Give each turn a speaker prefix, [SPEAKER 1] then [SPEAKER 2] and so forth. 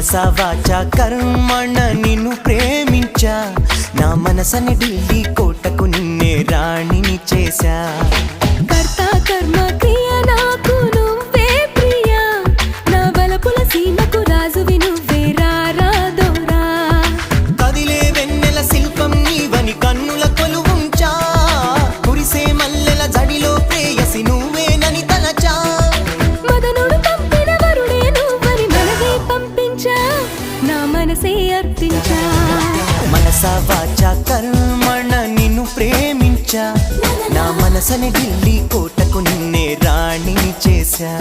[SPEAKER 1] మనసా వాచా కర్మణ నిన్ను ప్రేమించా నా మనసని ఢిల్లీ కోటకు నిన్నే రాణిని చేశా
[SPEAKER 2] కర్త కర్మ క్రియ నాకు నువ్వే ప్రియా నా బలపుల సీమకు రాజువి నువ్వే రారాదోరా
[SPEAKER 1] కదిలే వెన్నెల శిల్పం నీవని కన్నుల కొలువుంచా కురిసే మల్లెల జడిలో ప్రేయసి నువ్వేనని తలచా
[SPEAKER 2] మదనుడు పంపిన వరుడే నువ్వని మనవే పంపించా నా మనసే అర్పించా
[SPEAKER 1] మనసా వాచా కర్మణ నిన్ను ప్రేమించా నా మనసని ఢిల్లీ కోటకు నిన్నే రాణిని చేశా